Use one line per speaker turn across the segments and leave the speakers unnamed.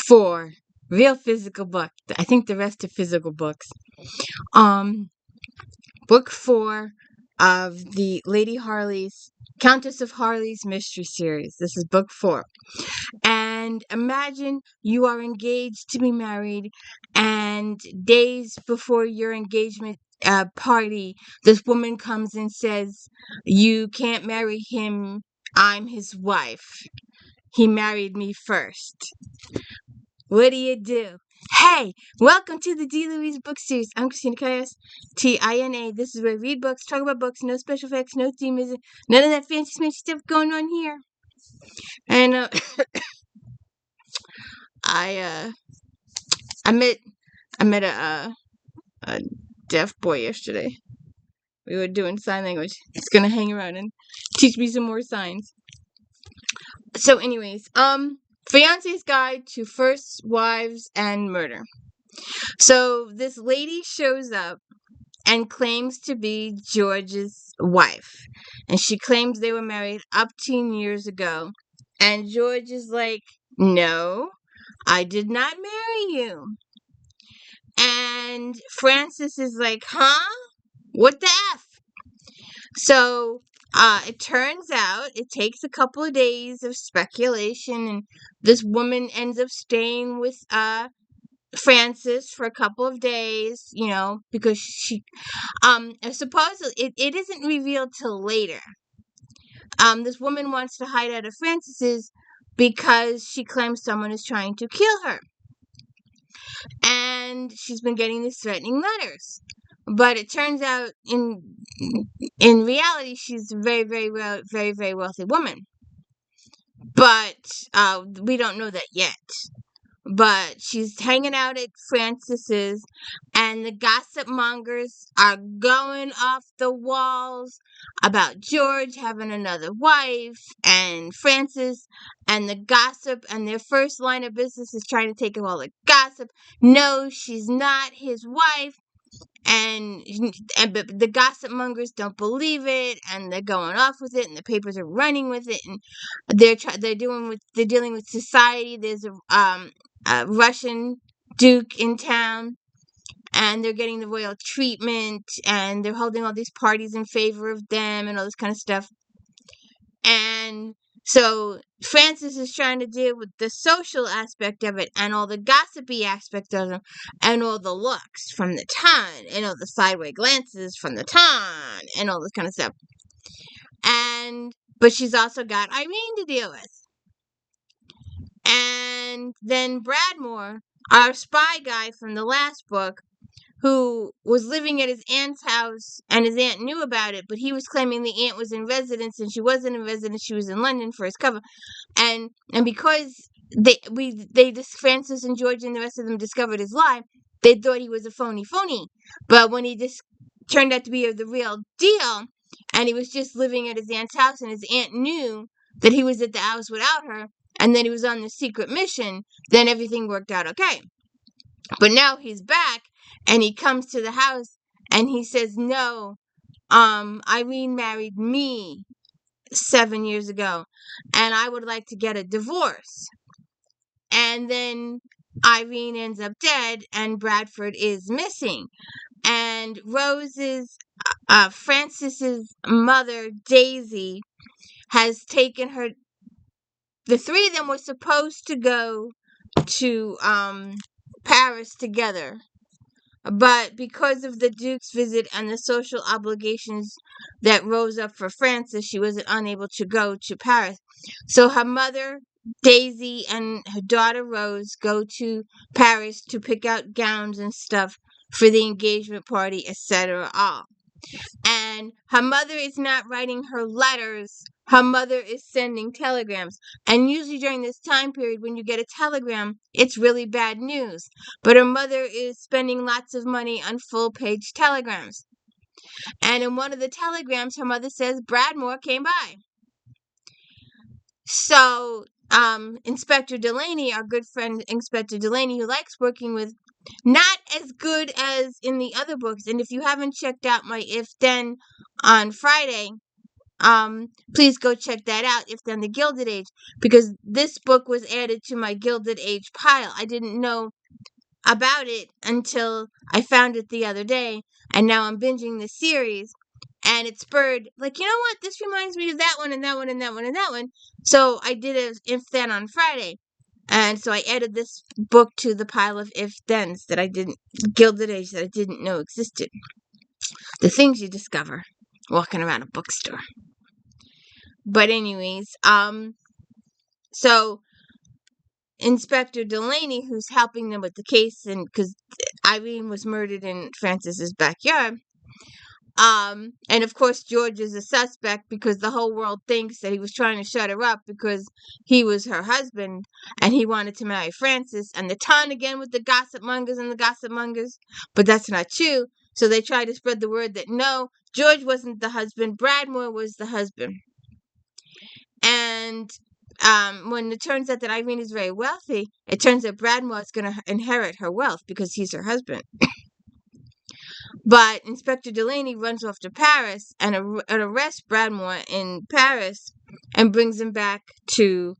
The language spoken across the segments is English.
4. Real physical book. I think the rest are physical books. Um, Book 4 of the Lady Harley's Countess of Harley's Mystery Series. This is book 4. And imagine you are engaged to be married, and days before your engagement party, this woman comes and says, "You can't marry him. I'm his wife. He married me first." What do you do? Hey, welcome to the D. Louise book series. I'm Christina Caius, T-I-N-A. This is where I read books, talk about books, no special effects, no theme music, none of that fancy smashy stuff going on here. And I met a deaf boy yesterday. We were doing sign language. He's gonna hang around and teach me some more signs. So, anyways, Finacee'S Guide to First Wives and Murder. So this lady shows up and claims to be George's wife. And she claims they were married up 10 years ago. And George is like, "No, I did not marry you." And Frances is like, "Huh? What the F?" So it turns out it takes a couple of days of speculation, and this woman ends up staying with Frances for a couple of days, because she supposedly it isn't revealed till later. This woman wants to hide out of Frances's because she claims someone is trying to kill her. And she's been getting these threatening letters. But it turns out in reality she's a very, very, very, very wealthy woman. But we don't know that yet. But she's hanging out at Frances's, and the gossip mongers are going off the walls about George having another wife and Frances, and the gossip, and their first line of business is trying to take all the gossip. No, she's not his wife. But the gossip mongers don't believe it, and they're going off with it, and the papers are running with it, and they're dealing with society. There's a Russian duke in town, and they're getting the royal treatment, and they're holding all these parties in favor of them, and all this kind of stuff. And so Frances is trying to deal with the social aspect of it, and all the gossipy aspect of them, and all the looks from the ton, and all the sideways glances from the ton, and all this kind of stuff. But she's also got Irene to deal with. And then Bradmore, our spy guy from the last book, who was living at his aunt's house, and his aunt knew about it, but he was claiming the aunt was in residence, and she wasn't in residence, she was in London for his cover. And because Frances and George and the rest of them discovered his lie, they thought he was a phony. But when he just turned out to be the real deal, and he was just living at his aunt's house, and his aunt knew that he was at the house without her, and then he was on the secret mission, then everything worked out okay. But now he's back, and he comes to the house, and he says, "No, Irene married me 7 years ago, and I would like to get a divorce." And then Irene ends up dead, and Bradford is missing. And Frances's mother, Daisy, has taken her. The three of them were supposed to go to Paris together, but because of the Duke's visit and the social obligations that rose up for Frances, she was unable to go to Paris. So her mother, Daisy, and her daughter Rose go to Paris to pick out gowns and stuff for the engagement party, etc. all. And her mother is not writing her letters. Her mother is sending telegrams. And usually during this time period, when you get a telegram, it's really bad news. But her mother is spending lots of money on full-page telegrams. And in one of the telegrams, her mother says Bradmore came by. So Inspector Delaney, our good friend Inspector Delaney, who likes working with, not as good as in the other books. And if you haven't checked out my If Then on Friday, please go check that out if they're on the Gilded Age, because this book was added to my Gilded Age pile. I didn't know about it until I found it the other day, and now I'm binging the series, and it spurred, like, you know what, this reminds me of that one, and that one, and that one, and that one. So I did an if then on Friday, and so I added this book to the pile of if thens that I didn't, Gilded Age, that I didn't know existed. The things you discover walking around a bookstore. But anyways, so Inspector Delaney, who's helping them with the case, and because Irene was murdered in Francis's backyard, and of course George is a suspect because the whole world thinks that he was trying to shut her up because he was her husband and he wanted to marry Francis, and the ton again with the gossip mongers and the gossip mongers, but that's not true. So they tried to spread the word that no, George wasn't the husband, Bradmore was the husband. And when it turns out that Irene is very wealthy, it turns out Bradmore is going to inherit her wealth because he's her husband. But Inspector Delaney runs off to Paris and arrests Bradmore in Paris and brings him back to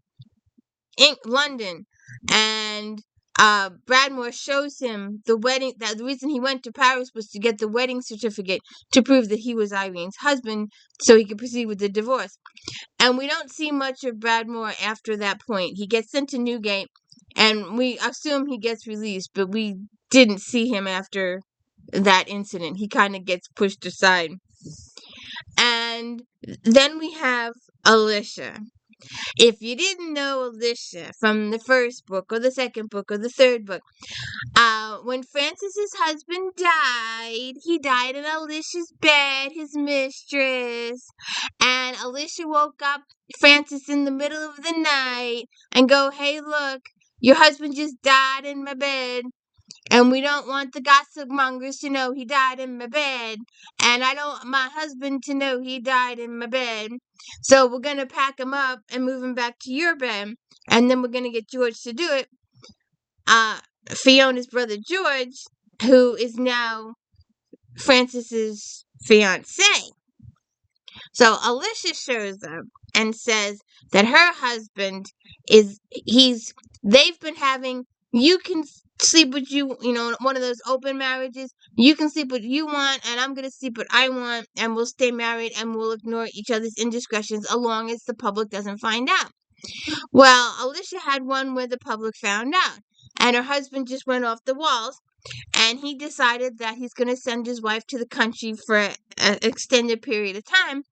London. And Bradmore shows him the wedding. That the reason he went to Paris was to get the wedding certificate to prove that he was Irene's husband, so he could proceed with the divorce. And we don't see much of Bradmore after that point. He gets sent to Newgate, and we assume he gets released, but we didn't see him after that incident. He kind of gets pushed aside. And then we have Alicia. If you didn't know Alicia from the first book or the second book or the third book, when Francis's husband died, he died in Alicia's bed, his mistress. And Alicia woke up Francis in the middle of the night and go, "Hey, look, your husband just died in my bed. And we don't want the gossip mongers to know he died in my bed. And I don't want my husband to know he died in my bed. So we're going to pack him up and move him back to your bed. And then we're going to get George to do it." Fiona's brother George, who is now Francis's fiancé. So Alicia shows up and says that her husband they've been having, you can sleep with you, one of those open marriages. You can sleep what you want, and I'm going to sleep what I want, and we'll stay married, and we'll ignore each other's indiscretions as long as the public doesn't find out. Well, Alicia had one where the public found out, and her husband just went off the walls, and he decided that he's going to send his wife to the country for an extended period of time.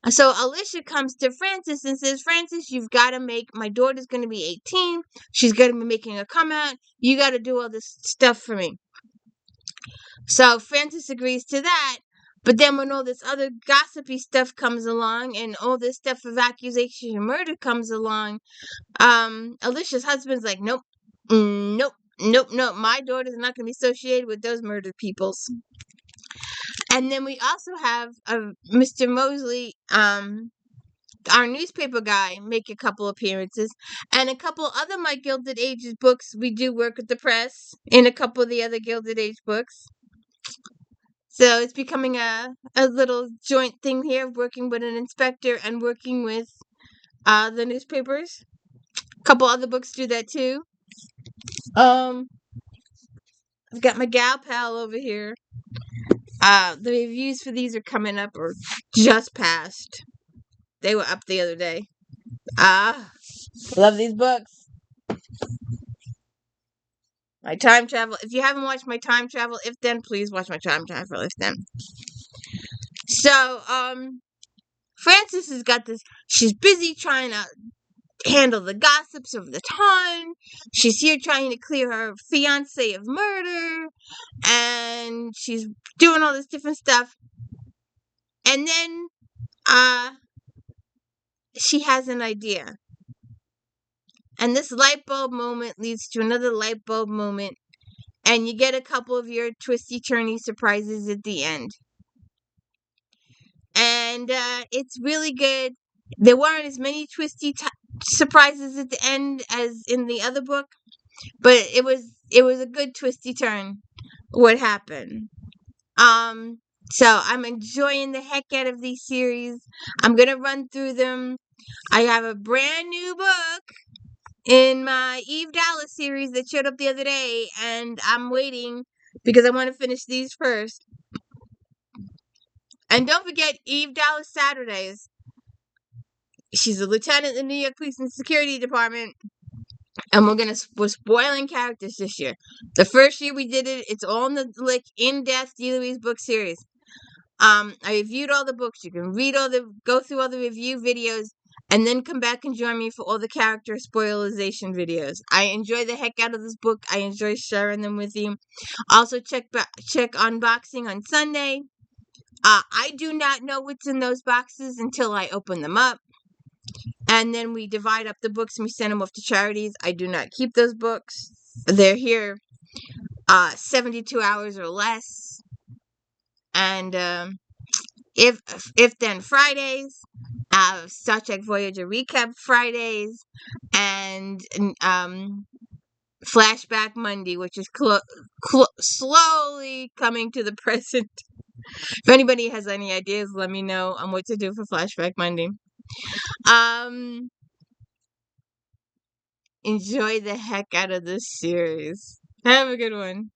So Alicia comes to Francis and says, "Francis, you've got to my daughter's going to be 18. She's going to be making a come out. You got to do all this stuff for me." So Francis agrees to that. But then when all this other gossipy stuff comes along and all this stuff of accusation and murder comes along, Alicia's husband's like, "Nope, nope, nope, nope. My daughter's not going to be associated with those murdered peoples." And then we also have Mr. Mosley, our newspaper guy, make a couple appearances. And a couple other My Gilded Ages books, we do work with the press in a couple of the other Gilded Age books. So it's becoming a little joint thing here, working with an inspector and working with the newspapers. A couple other books do that too. I've got my gal pal over here. The reviews for these are coming up or just passed. They were up the other day. Love these books. My time travel. If you haven't watched my time travel if then, please watch my time travel if then. So, Frances has got this. She's busy trying to handle the gossips of the town. She's here trying to clear her fiancé of murder, and she's doing all this different stuff. And then, she has an idea. And this light bulb moment leads to another light bulb moment, and you get a couple of your twisty-turny surprises at the end. And it's really good. There weren't as many twisty surprises at the end as in the other book, but it was a good twisty turn what happened. So I'm enjoying the heck out of these series. I'm gonna run through them. I have a brand new book in my Eve Dallas series that showed up the other day, and I'm waiting because I want to finish these first. And don't forget Eve Dallas Saturdays. She's a lieutenant in the New York Police and Security Department, and we're spoiling characters this year. The first year we did it, it's all in the in-depth D. Louise book series. I reviewed all the books. You can go through all the review videos, and then come back and join me for all the character spoilization videos. I enjoy the heck out of this book. I enjoy sharing them with you. Also, check unboxing on Sunday. I do not know what's in those boxes until I open them up. And then we divide up the books and we send them off to charities. I do not keep those books. They're here 72 hours or less. And if then Fridays, Star Trek Voyager recap Fridays, and Flashback Monday, which is slowly coming to the present. If anybody has any ideas, let me know on what to do for Flashback Monday. Enjoy the heck out of this series. Have a good one.